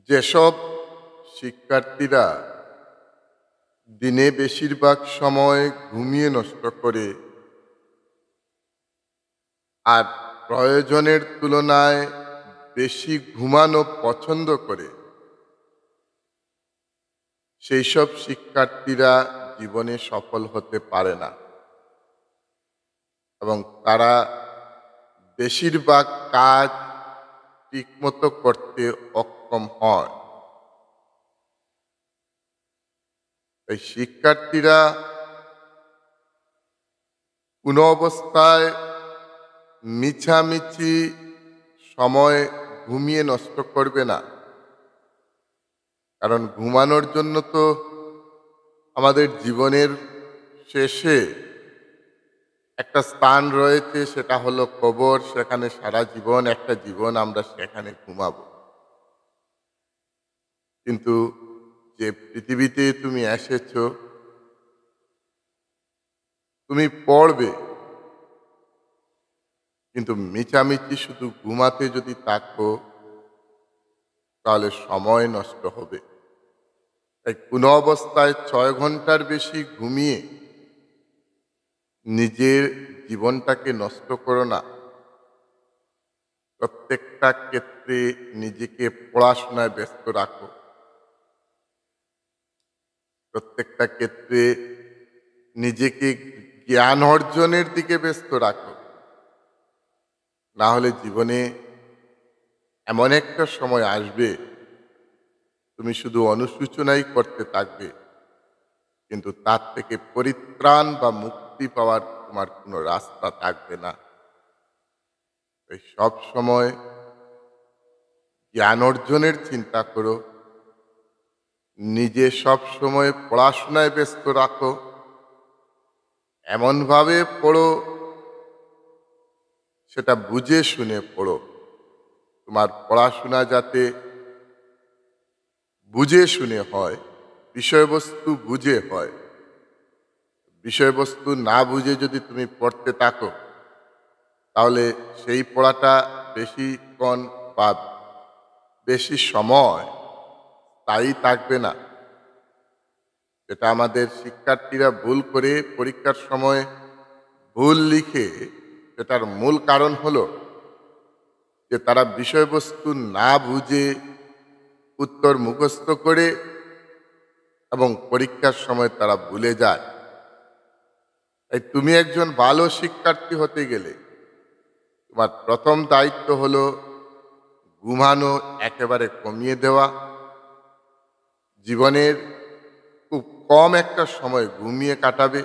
যেসব শিক্ষার্থীরা দিনে বেশিরভাগ সময় ঘুমিয়ে নষ্ট করে আর প্রয়োজনের তুলনায় বেশি ঘুমানো পছন্দ করে, সেই সব শিক্ষার্থীরা জীবনে সফল হতে পারে না এবং তারা বেশিরভাগ কাজ ঠিকমতো করতে অক্ষম হয়। এই শিক্ষার্থীরা কোনো অবস্থায় মিছামিছি সময় ঘুমিয়ে নষ্ট করবে না, কারণ ঘুমানোর জন্য তো আমাদের জীবনের শেষে একটা স্থান রয়েছে, সেটা হলো কবর। সেখানে সারা জীবন একটা জীবন আমরা সেখানে ঘুমাবো। কিন্তু যে পৃথিবীতে তুমি এসেছো, তুমি পড়বে, কিন্তু মিছামিছি শুধু ঘুমাতে যদি থাকো তাহলে সময় নষ্ট হবে। তাই কোনো অবস্থায় 6 ঘন্টার বেশি ঘুমিয়ে নিজের জীবনটাকে নষ্ট করো না। প্রত্যেকটা ক্ষেত্রে নিজেকে পড়াশোনায় ব্যস্ত রাখো। প্রত্যেকটা ক্ষেত্রে নিজেকে জ্ঞান অর্জনের দিকে ব্যস্ত রাখো। না হলে জীবনে এমন একটা সময় আসবে, তুমি শুধু অনুশোচনাই করতে থাকবে, কিন্তু তার থেকে পরিত্রাণ বা মুক্তি পাওয়ার তোমার কোনো রাস্তা থাকবে না। তাই সব সময় জ্ঞান অর্জনের চিন্তা করো, নিজে সব সময় পড়াশোনায় ব্যস্ত রাখো। এমনভাবে পড়ো, সেটা বুঝে শুনে পড়ো। তোমার পড়াশোনা যাতে বুঝে শুনে হয়, বিষয়বস্তু বুঝে হয়। বিষয়বস্তু না বুঝে যদি তুমি পড়তে থাকো, তাহলে সেই পড়াটা বেশিক্ষণ বা বেশি সময় স্থায়ী থাকবে না। যেটা আমাদের শিক্ষার্থীরা ভুল করে পরীক্ষার সময় ভুল লিখে, সেটার মূল কারণ হলো যে তারা বিষয়বস্তু না বুঝে উত্তর মুখস্থ করে এবং পরীক্ষার সময় তারা ভুলে যায়। তাই তুমি একজন ভালো শিক্ষার্থী হতে গেলে তোমার প্রথম দায়িত্ব হলো ঘুমানো একেবারে কমিয়ে দেওয়া। জীবনের খুব কম একটা সময় ঘুমিয়ে কাটাবে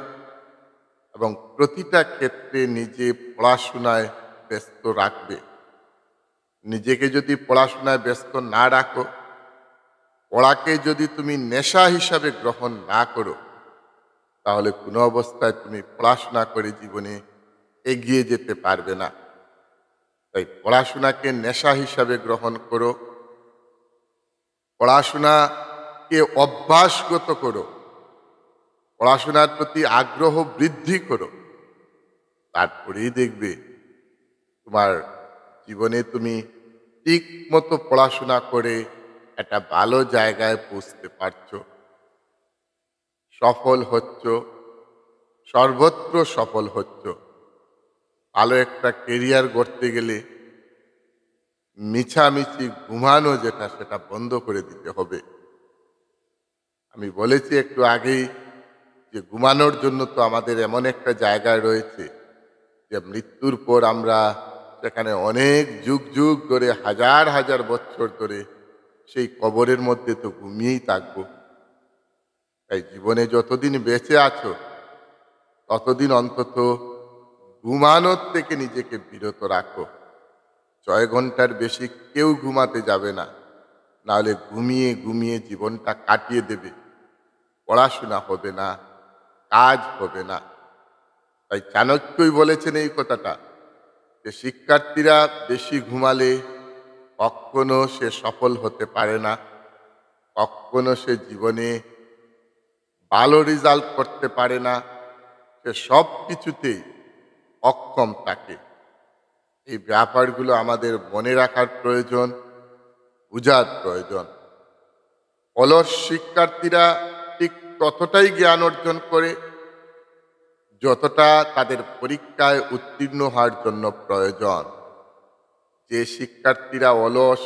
এবং প্রতিটা ক্ষেত্রে নিজে পড়াশোনায় ব্যস্ত রাখবে। নিজেকে যদি পড়াশোনায় ব্যস্ত না রাখো, পড়াকে যদি তুমি নেশা হিসাবে গ্রহণ না করো, তাহলে কোনো অবস্থায় তুমি পড়াশোনা করে জীবনে এগিয়ে যেতে পারবে না। তাই পড়াশোনাকে নেশা হিসাবে গ্রহণ করো, পড়াশোনাকে অভ্যাসগত করো, পড়াশোনার প্রতি আগ্রহ বৃদ্ধি করো। তারপরেই দেখবে তোমার জীবনে তুমি ঠিক মতো পড়াশোনা করে একটা ভালো জায়গায় পৌঁছতে পারছো, সফল হচ্ছ, সর্বত্র সফল হচ্ছ। ভালো একটা কেরিয়ার গড়তে গেলে মিছামিছি ঘুমানো যেটা, সেটা বন্ধ করে দিতে হবে। আমি বলেছি একটু আগেই যে ঘুমানোর জন্য তো আমাদের এমন একটা জায়গায় রয়েছে যে মৃত্যুর পর আমরা সেখানে অনেক যুগ যুগ ধরে, হাজার হাজার বছর ধরে সেই কবরের মধ্যে তো ঘুমিয়েই থাকবো। তাই জীবনে যতদিন বেঁচে আছো, ততদিন অন্তত ঘুমানোর থেকে নিজেকে বিরত রাখো। 6 ঘন্টার বেশি কেউ ঘুমাতে যাবে না, নাহলে ঘুমিয়ে ঘুমিয়ে জীবনটা কাটিয়ে দেবে। পড়াশোনা হবে না, কাজ হবে না। তাই চাণক্যই বলেছেন এই কথাটা, যে শিক্ষার্থীরা বেশি ঘুমালে কখনো সে সফল হতে পারে না, কখনো সে জীবনে ভালো রেজাল্ট করতে পারে না, সে সব কিছুতেই অক্ষম থাকে। এই ব্যাপারগুলো আমাদের মনে রাখার প্রয়োজন, বুঝার প্রয়োজন। অলস শিক্ষার্থীরা ঠিক ততটাই জ্ঞান অর্জন করে যতটা তাদের পরীক্ষায় উত্তীর্ণ হওয়ার জন্য প্রয়োজন। যে শিক্ষার্থীরা অলস,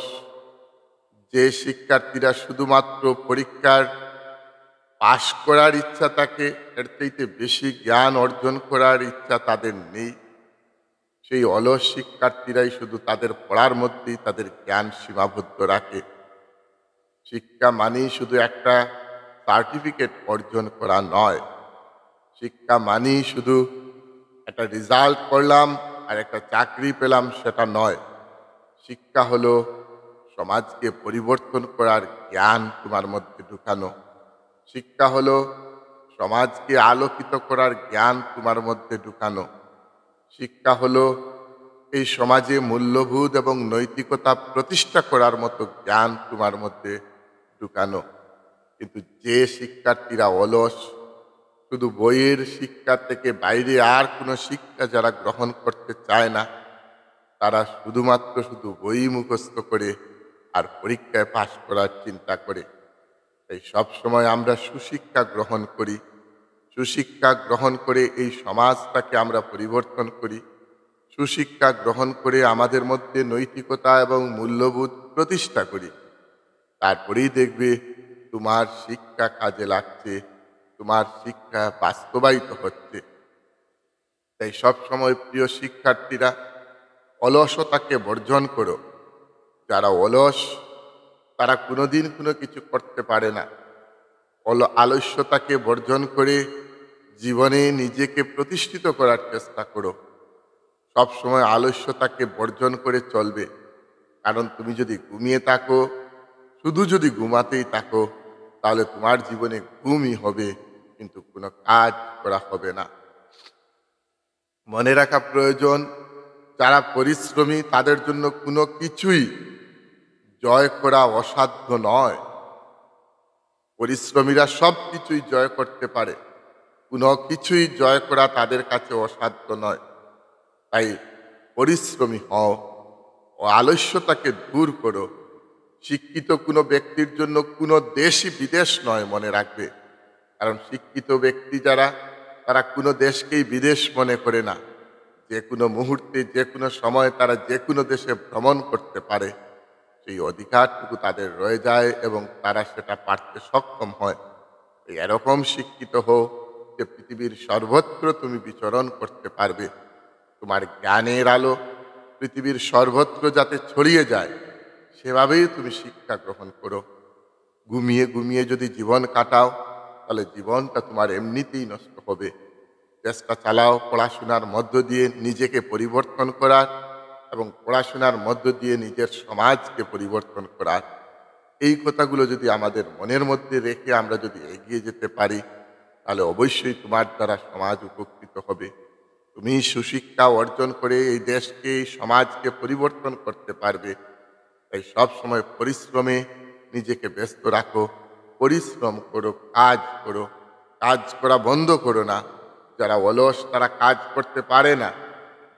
যে শিক্ষার্থীরা শুধুমাত্র পরীক্ষার পাশ করার ইচ্ছা থাকে, এর চাইতে বেশি জ্ঞান অর্জন করার ইচ্ছা তাদের নেই, সেই অলস শিক্ষার্থীরাই শুধু তাদের পড়ার মধ্যেই তাদের জ্ঞান সীমাবদ্ধ রাখে। শিক্ষা মানেই শুধু একটা সার্টিফিকেট অর্জন করা নয়, শিক্ষা মানেই শুধু একটা রেজাল্ট করলাম আর একটা চাকরি পেলাম সেটা নয়। শিক্ষা হলো সমাজকে পরিবর্তন করার জ্ঞান তোমার মধ্যে ঢুকানো। শিক্ষা হলো সমাজকে আলোকিত করার জ্ঞান তোমার মধ্যে ঢুকানো। শিক্ষা হলো এই সমাজে মূল্যবোধ এবং নৈতিকতা প্রতিষ্ঠা করার মতো জ্ঞান তোমার মধ্যে ঢুকানো। কিন্তু যে শিক্ষার্থীরা অলস, শুধু বইয়ের শিক্ষা থেকে বাইরে আর কোনো শিক্ষা যারা গ্রহণ করতে চায় না, তারা শুধুমাত্র শুধু বই মুখস্থ করে আর পরীক্ষায় পাশ করার চিন্তা করে। তাই সবসময় আমরা সুশিক্ষা গ্রহণ করি, সুশিক্ষা গ্রহণ করে এই সমাজটাকে আমরা পরিবর্তন করি, সুশিক্ষা গ্রহণ করে আমাদের মধ্যে নৈতিকতা এবং মূল্যবোধ প্রতিষ্ঠা করি। তারপরেই দেখবে তোমার শিক্ষা কাজে লাগছে, তোমার শিক্ষা বাস্তবায়িত হচ্ছে। তাই সবসময় প্রিয় শিক্ষার্থীরা, অলসতাকে বর্জন করো। যারা অলস তারা কোনোদিন কোনো কিছু করতে পারে না। আলস্যতাকে বর্জন করে জীবনে নিজেকে প্রতিষ্ঠিত করার চেষ্টা করো। সবসময় আলস্যতাকে বর্জন করে চলবে। কারণ তুমি যদি ঘুমিয়ে থাকো, শুধু যদি ঘুমাতেই থাকো, তাহলে তোমার জীবনে ঘুমই হবে, কিন্তু কোনো কাজ করা হবে না। মনে রাখা প্রয়োজন, যারা পরিশ্রমী তাদের জন্য কোনো কিছুই জয় করা অসাধ্য নয়। পরিশ্রমীরা সব কিছুই জয় করতে পারে, কোনো কিছুই জয় করা তাদের কাছে অসাধ্য নয়। তাই পরিশ্রমী হও ও আলস্যতাকে দূর করো। শিক্ষিত কোনো ব্যক্তির জন্য কোনো দেশই বিদেশ নয়, মনে রাখবে। কারণ শিক্ষিত ব্যক্তি যারা, তারা কোনো দেশকেই বিদেশ মনে করে না। যে কোনো মুহূর্তে, যে কোনো সময় তারা যে কোনো দেশে ভ্রমণ করতে পারে, সেই অধিকারটুকু তাদের রয়ে যায় এবং তারা সেটা পারতে সক্ষম হয়। এরকম শিক্ষিত হও যে পৃথিবীর সর্বত্র তুমি বিচরণ করতে পারবে। তোমার জ্ঞানের আলো পৃথিবীর সর্বত্র যাতে ছড়িয়ে যায়, সেভাবেই তুমি শিক্ষা গ্রহণ করো। ঘুমিয়ে ঘুমিয়ে যদি জীবন কাটাও, তাহলে জীবনটা তোমার এমনিতেই নষ্ট হবে। চেষ্টা চালাও পড়াশোনার মধ্য দিয়ে নিজেকে পরিবর্তন করার এবং পড়াশোনার মধ্য দিয়ে নিজের সমাজকে পরিবর্তন করার। এই কথাগুলো যদি আমাদের মনের মধ্যে রেখে আমরা যদি এগিয়ে যেতে পারি, তাহলে অবশ্যই তোমার দ্বারা সমাজ উপকৃত হবে। তুমি সুশিক্ষা অর্জন করে এই দেশকে, এই সমাজকে পরিবর্তন করতে পারবে। তাই সবসময় পরিশ্রমে নিজেকে ব্যস্ত রাখো, পরিশ্রম করো, কাজ করো, কাজ করা বন্ধ করো না। যারা অলস তারা কাজ করতে পারে না,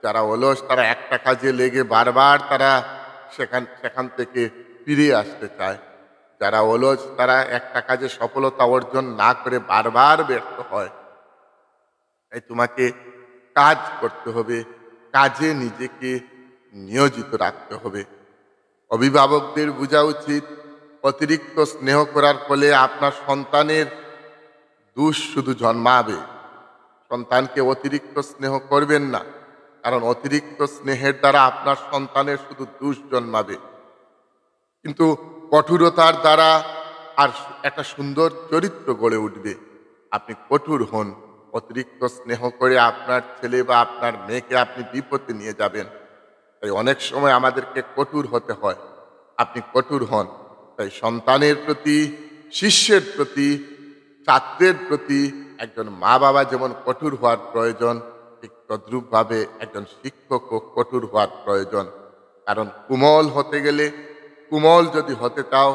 যারা অলস তারা একটা কাজে লেগে বারবার তারা সেখান থেকে ফিরে আসতে চায়। যারা অলস তারা একটা কাজে সফলতা অর্জন না করে বারবার ব্যর্থ হয়। তাই তোমাকে কাজ করতে হবে, কাজে নিজেকে নিয়োজিত রাখতে হবে। অভিভাবকদের বোঝা উচিত, অতিরিক্ত স্নেহ করার ফলে আপনার সন্তানের দোষ শুধু জন্মাবে। সন্তানকে অতিরিক্ত স্নেহ করবেন না, কারণ অতিরিক্ত স্নেহের দ্বারা আপনার সন্তানের শুধু দোষ জন্মাবে। কিন্তু কঠোরতার দ্বারা আর একটা সুন্দর চরিত্র গড়ে উঠবে। আপনি কঠোর হন, অতিরিক্ত স্নেহ করে আপনার ছেলে বা আপনার মেয়েকে আপনি বিপদে নিয়ে যাবেন। তাই অনেক সময় আমাদেরকে কঠোর হতে হয়। আপনি কঠোর হন। তাই সন্তানের প্রতি, শিষ্যের প্রতি, ছাত্রের প্রতি একজন মা বাবা যেমন কঠোর হওয়ার প্রয়োজন, ঠিক তদ্রূপভাবে একজন শিক্ষকও কঠোর হওয়ার প্রয়োজন। কারণ কোমল হতে গেলে, কোমল যদি হতে চাও,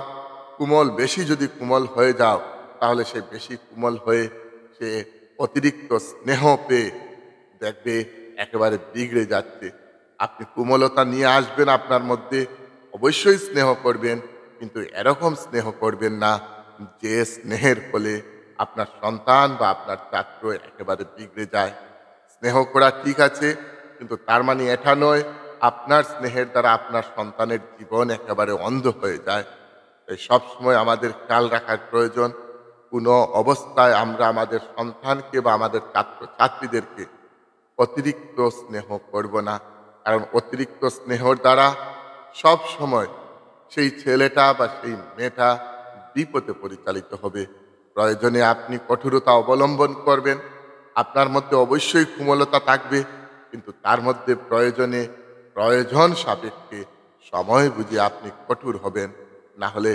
কোমল বেশি যদি কোমল হয়ে যাও, তাহলে সে বেশি কোমল হয়ে সে অতিরিক্ত স্নেহ পেয়ে দেখবে একেবারে বিগড়ে যাচ্ছে। আপনি কোমলতা নিয়ে আসবেন আপনার মধ্যে, অবশ্যই স্নেহ করবেন, কিন্তু এরকম স্নেহ করবেন না যে স্নেহের ফলে আপনার সন্তান বা আপনার ছাত্র একেবারে বিগড়ে যায়। স্নেহ করা ঠিক আছে, কিন্তু তার মানে এটা নয় আপনার স্নেহের দ্বারা আপনার সন্তানের জীবন একেবারে অন্ধ হয়ে যায়। তাই সবসময় আমাদের খেয়াল রাখার প্রয়োজন, কোনো অবস্থায় আমরা আমাদের সন্তানকে বা আমাদের ছাত্র ছাত্রীদেরকে অতিরিক্ত স্নেহ করব না। কারণ অতিরিক্ত স্নেহর দ্বারা সব সময় সেই ছেলেটা বা সেই মেয়েটা বিপথে পরিচালিত হবে। প্রয়োজনে আপনি কঠোরতা অবলম্বন করবেন। আপনার মধ্যে অবশ্যই কোমলতা থাকবে, কিন্তু তার মধ্যে প্রয়োজন সাপেক্ষে সময় বুঝে আপনি কঠোর হবেন। না হলে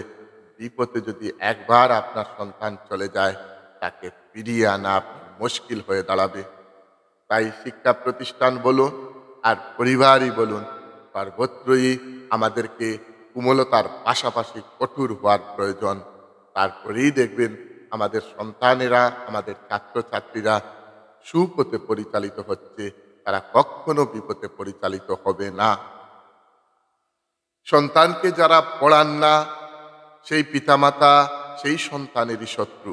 বিপথে যদি একবার আপনার সন্তান চলে যায়, তাকে ফিরিয়ে আনা আপনার মুশকিল হয়ে দাঁড়াবে। তাই শিক্ষা প্রতিষ্ঠান বলুন আর পরিবারই বলুন, সর্বত্রই আমাদেরকে কোমলতার পাশাপাশি কঠোর হওয়ার প্রয়োজন। তারপরেই দেখবেন আমাদের সন্তানেরা, আমাদের ছাত্রছাত্রীরা সুপথে পরিচালিত হচ্ছে, তারা কখনো বিপথে পরিচালিত হবে না। সন্তানকে যারা পড়ান না, সেই পিতামাতা সেই সন্তানেরই শত্রু।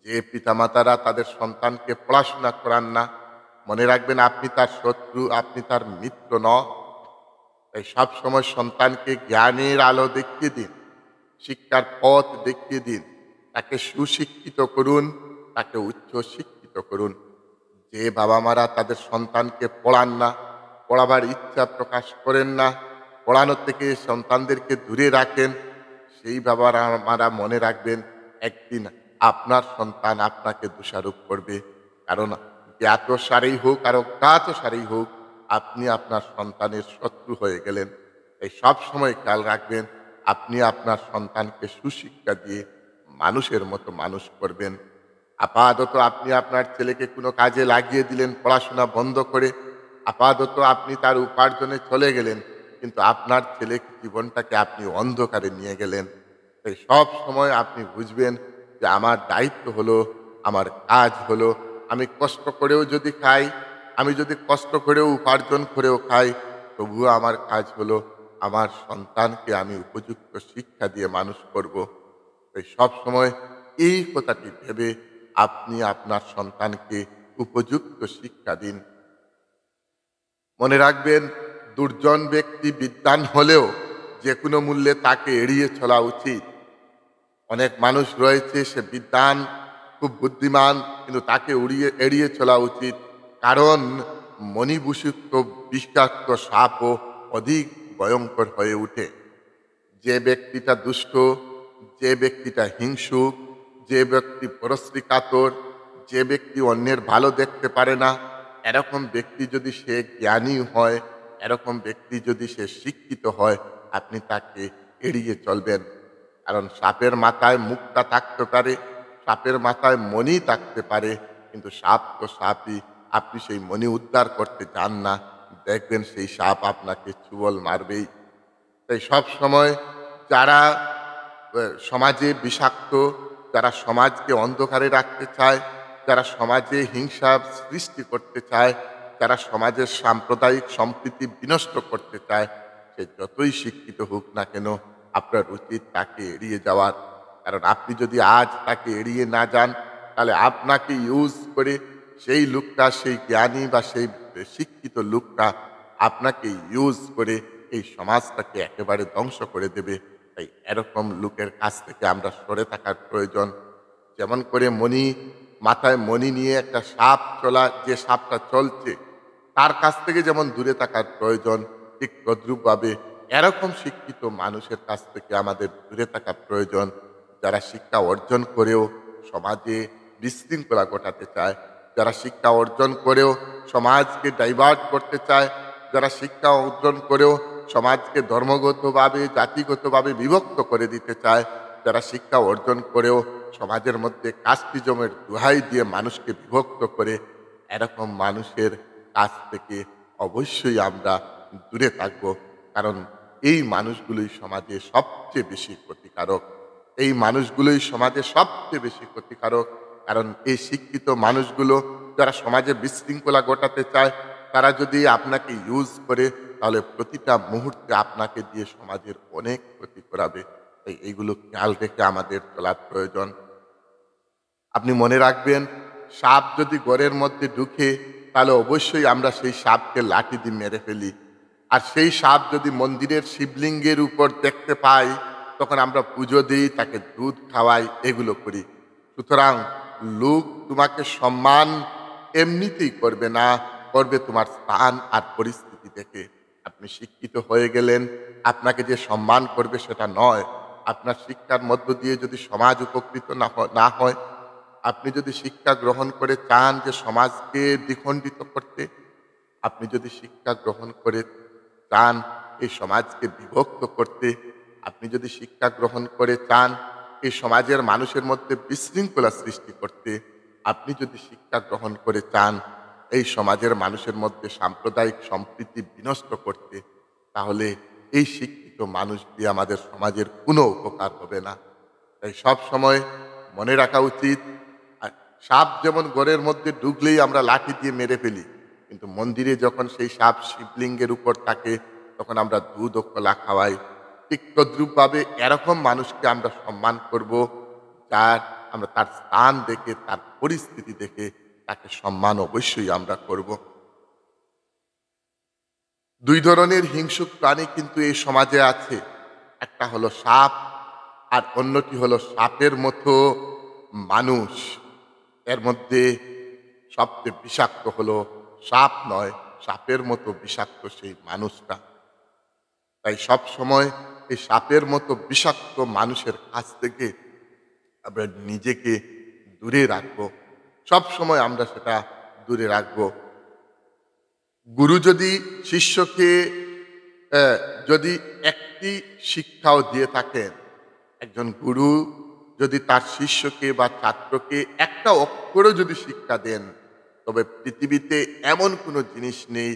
যে পিতামাতারা তাদের সন্তানকে পড়াশোনা করান না, মনে রাখবেন আপনি তার শত্রু, আপনি তার মিত্র নন। তাই সবসময় সন্তানকে জ্ঞানের আলো দেখিয়ে দিন, শিক্ষার পথ দেখিয়ে দিন, তাকে সুশিক্ষিত করুন, তাকে উচ্চ শিক্ষিত করুন। যে বাবা মারা তাদের সন্তানকে পড়ান না, পড়াবার ইচ্ছা প্রকাশ করেন না, পড়ানোর থেকে সন্তানদেরকে দূরে রাখেন, সেই বাবা মারা মনে রাখবেন একদিন আপনার সন্তান আপনাকে দোষারোপ করবে। কারণ জ্ঞাত সারেই হোক আর অজ্ঞাত সারেই হোক, আপনি আপনার সন্তানের শত্রু হয়ে গেলেন। তাই সব সময় খেয়াল রাখবেন, আপনি আপনার সন্তানকে সুশিক্ষা দিয়ে মানুষের মতো মানুষ করবেন। আপাতত আপনি আপনার ছেলেকে কোনো কাজে লাগিয়ে দিলেন পড়াশোনা বন্ধ করে, আপাতত আপনি তার উপার্জনে চলে গেলেন, কিন্তু আপনার ছেলে জীবনটাকে আপনি অন্ধকারে নিয়ে গেলেন। তাই সব সময় আপনি বুঝবেন যে আমার দায়িত্ব হলো, আমার কাজ হলো, আমি কষ্ট করেও যদি খাই, আমি যদি কষ্ট করেও উপার্জন করেও খাই, তবুও আমার কাজ হলো আমার সন্তানকে আমি উপযুক্ত শিক্ষা দিয়ে মানুষ করব। তাই সবসময় এই কথাটি ভেবে আপনি আপনার সন্তানকে উপযুক্ত শিক্ষা দিন। মনে রাখবেন, দুর্জন ব্যক্তি বিদ্বান হলেও যে কোনো মূল্যে তাকে এড়িয়ে চলা উচিত। অনেক মানুষ রয়েছে, সে বিদ্বান, খুব বুদ্ধিমান, কিন্তু তাকে এড়িয়ে চলা উচিত। কারণ মণিভূষিত বিষাক্ত সাপও অধিক ভয়ঙ্কর হয়ে ওঠে। যে ব্যক্তিটা দুষ্ট, যে ব্যক্তিটা হিংসুক, যে ব্যক্তি পরশ্রী কাতর, যে ব্যক্তি অন্যের ভালো দেখতে পারে না, এরকম ব্যক্তি যদি সে জ্ঞানী হয়, এরকম ব্যক্তি যদি সে শিক্ষিত হয়, আপনি তাকে এড়িয়ে চলবেন। কারণ সাপের মাথায় মুক্তা থাকতে পারে, সাপের মাথায় মণি থাকতে পারে, কিন্তু সাপ তো সাপই। আপনি সেই মণি উদ্ধার করতে যান না, দেখবেন সেই সাপ আপনাকে ছুবল মারবেই। তাই সব সময় যারা সমাজে বিষাক্ত, যারা সমাজকে অন্ধকারে রাখতে চায়, যারা সমাজে হিংসা সৃষ্টি করতে চায়, যারা সমাজের সাম্প্রদায়িক সম্প্রীতি বিনষ্ট করতে চায়, সে যতই শিক্ষিত হোক না কেন, আপনার উচিত তাকে এড়িয়ে যাওয়ার। কারণ আপনি যদি আজ তাকে এড়িয়ে না যান, তাহলে আপনাকে ইউজ করে সেই লোকটা, সেই জ্ঞানী বা সেই শিক্ষিত লোকটা আপনাকে ইউজ করে এই সমাজটাকে একেবারে ধ্বংস করে দেবে। তাই এরকম লোকের কাছ থেকে আমরা সরে থাকার প্রয়োজন। যেমন করে মাথায় মণি নিয়ে একটা সাপ চলা, যে সাপটা চলছে তার কাছ থেকে যেমন দূরে থাকার প্রয়োজন, ঠিক তদ্রূপভাবে এরকম শিক্ষিত মানুষের কাছ থেকে আমাদের দূরে থাকা প্রয়োজন, যারা শিক্ষা অর্জন করেও সমাজে বিশৃঙ্খলা ঘটাতে চায়, যারা শিক্ষা অর্জন করেও সমাজকে ডাইভার্ট করতে চায়, যারা শিক্ষা অর্জন করেও সমাজকে ধর্মগতভাবে, জাতিগতভাবে বিভক্ত করে দিতে চায়, যারা শিক্ষা অর্জন করেও সমাজের মধ্যে কাস্টিজমের দোহাই দিয়ে মানুষকে বিভক্ত করে, এরকম মানুষের কাছ থেকে অবশ্যই আমরা দূরে থাকব। কারণ এই মানুষগুলোই সমাজে সবচেয়ে বেশি ক্ষতিকারক। এই মানুষগুলোই সমাজে সবচেয়ে বেশি ক্ষতিকারক। কারণ এই শিক্ষিত মানুষগুলো যারা সমাজে বিশৃঙ্খলা ঘটাতে চায়, তারা যদি আপনাকে ইউজ করে, তাহলে প্রতিটা মুহূর্তে আপনাকে দিয়ে সমাজের অনেক ক্ষতি করাবে। তাই এইগুলো খেয়াল রেখে আমাদের চলার প্রয়োজন। আপনি মনে রাখবেন, সাপ যদি ঘরের মধ্যে ঢুকে তাহলে অবশ্যই আমরা সেই সাপকে লাঠি দিয়ে মেরে ফেলি। আর সেই সাপ যদি মন্দিরের শিবলিঙ্গের উপর দেখতে পাই, তখন আমরা পুজো দিই, তাকে দুধ খাওয়াই, এগুলো করি। সুতরাং লোক তোমাকে সম্মান এমনিতেই করবে না, করবে তোমার স্থান আর পরিস্থিতি দেখে। আপনি শিক্ষিত হয়ে গেলেন, আপনাকে যে সম্মান করবে সেটা নয়। আপনার শিক্ষার মধ্য দিয়ে যদি সমাজ উপকৃত না হয়, আপনি যদি শিক্ষা গ্রহণ করে চান যে সমাজকে দ্বিখণ্ডিত করতে, আপনি যদি শিক্ষা গ্রহণ করে চান এই সমাজকে বিভক্ত করতে, আপনি যদি শিক্ষা গ্রহণ করে চান এই সমাজের মানুষের মধ্যে বিশৃঙ্খলা সৃষ্টি করতে, আপনি যদি শিক্ষা গ্রহণ করে চান এই সমাজের মানুষের মধ্যে সাম্প্রদায়িক সম্প্রীতি বিনষ্ট করতে, তাহলে এই শিক্ষিত মানুষ দিয়ে আমাদের সমাজের কোনো উপকার হবে না। তাই সব সময় মনে রাখা উচিত, আর সাপ যেমন ঘরের মধ্যে ঢুকলেই আমরা লাঠি দিয়ে মেরে ফেলি, কিন্তু মন্দিরে যখন সেই সাপ শিবলিঙ্গের উপর থাকে তখন আমরা দুধ ও কলা খাওয়াই। ঠিক তদ্রূপভাবে এরকম মানুষকে আমরা সম্মান করব, যার আমরা তার স্থান দেখে, তার পরিস্থিতি দেখে তাকে সম্মান অবশ্যই আমরা করব। দুই ধরনের হিংস্র প্রাণী কিন্তু এই সমাজে আছে। একটা হলো সাপ, আর অন্যটি হলো সাপের মতো মানুষ। এর মধ্যে সবচেয়ে বিষাক্ত হলো সাপ নয়, সাপের মতো বিষাক্ত সেই মানুষটা। তাই সব সময় এই সাপের মতো বিষাক্ত মানুষের কাছ থেকে আমরা নিজেকে দূরে রাখবো। সব সময় আমরা সেটা দূরে রাখবো। গুরু যদি শিষ্যকে আহ, যদি একটি শিক্ষাও দিয়ে থাকেন, একজন গুরু যদি তার শিষ্যকে বা ছাত্রকে একটা অক্ষরও যদি শিক্ষা দেন, তবে পৃথিবীতে এমন কোনো জিনিস নেই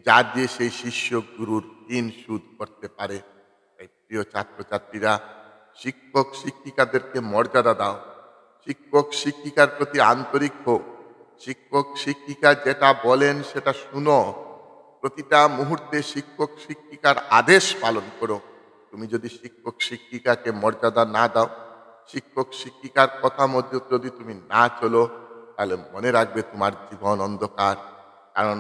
যা দিয়ে সেই শিষ্য গুরুর ঋণ শোধ করতে পারে। তাই প্রিয় ছাত্রছাত্রীরা, শিক্ষক শিক্ষিকাদেরকে মর্যাদা দাও, শিক্ষক শিক্ষিকার প্রতি আন্তরিক হোক, শিক্ষক শিক্ষিকা যেটা বলেন সেটা শুনো, প্রতিটা মুহূর্তে শিক্ষক শিক্ষিকার আদেশ পালন করো। তুমি যদি শিক্ষক শিক্ষিকাকে মর্যাদা না দাও, শিক্ষক শিক্ষিকার কথা মধ্যে যদি তুমি না চলো, তাহলে মনে রাখবে তোমার জীবন অন্ধকার। কারণ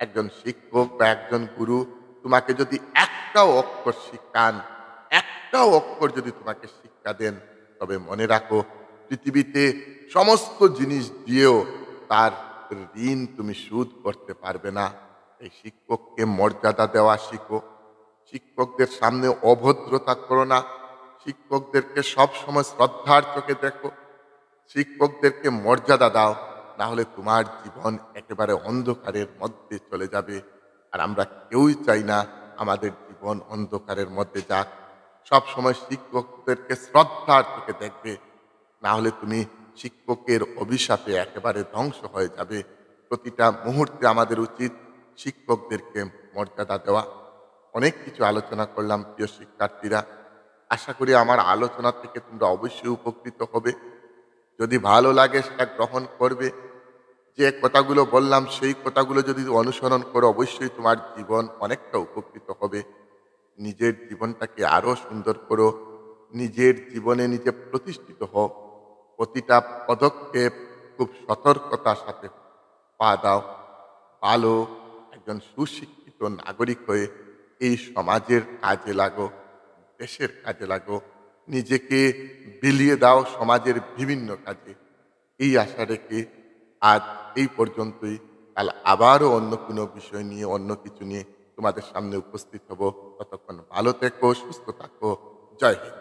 একজন শিক্ষক বা একজন গুরু তোমাকে যদি একটাও অক্ষর শিখান, একটাও অক্ষর যদি তোমাকে শিক্ষা দেন, তবে মনে রাখো পৃথিবীতে সমস্ত জিনিস দিয়েও তার ঋণ তুমি শোধ করতে পারবে না। এই শিক্ষককে মর্যাদা দেওয়া শিখো, শিক্ষকদের সামনে অভদ্রতা করো না, শিক্ষকদেরকে সব সময় শ্রদ্ধার চোখে দেখো, শিক্ষকদেরকে মর্যাদা দাও, না হলে তোমার জীবন একেবারে অন্ধকারের মধ্যে চলে যাবে। আর আমরা কেউই চাই না আমাদের জীবন অন্ধকারের মধ্যে যাক। সব সময় শিক্ষকদেরকে শ্রদ্ধার চোখে দেখবে, না হলে তুমি শিক্ষকের অভিশাপে একেবারে ধ্বংস হয়ে যাবে। প্রতিটা মুহূর্তে আমাদের উচিত শিক্ষকদেরকে মর্যাদা দেওয়া। অনেক কিছু আলোচনা করলাম প্রিয় শিক্ষার্থীরা, আশা করি আমার আলোচনা থেকে তোমরা অবশ্যই উপকৃত হবে। যদি ভালো লাগে সেটা গ্রহণ করবে। যে কথাগুলো বললাম সেই কথাগুলো যদি অনুসরণ করো, অবশ্যই তোমার জীবন অনেকটা উপকৃত হবে। নিজের জীবনটাকে আরো সুন্দর করো, নিজের জীবনে নিজে প্রতিষ্ঠিত হও। প্রতিটা পদক্ষেপ খুব সতর্কতার সাথে পা দাও। ভালো একজন সুশিক্ষিত নাগরিক হয়ে এই সমাজের কাজে লাগো, দেশের কাজে লাগো, নিজেকে বিলিয়ে দাও সমাজের বিভিন্ন কাজে। এই আশা রেখে আজ এই পর্যন্তই। কাল আবারও অন্য কোনো বিষয় নিয়ে, অন্য কিছু নিয়ে তোমাদের সামনে উপস্থিত হব। ততক্ষণ ভালো থেকো, সুস্থ থাকো। জয় হিন্দ।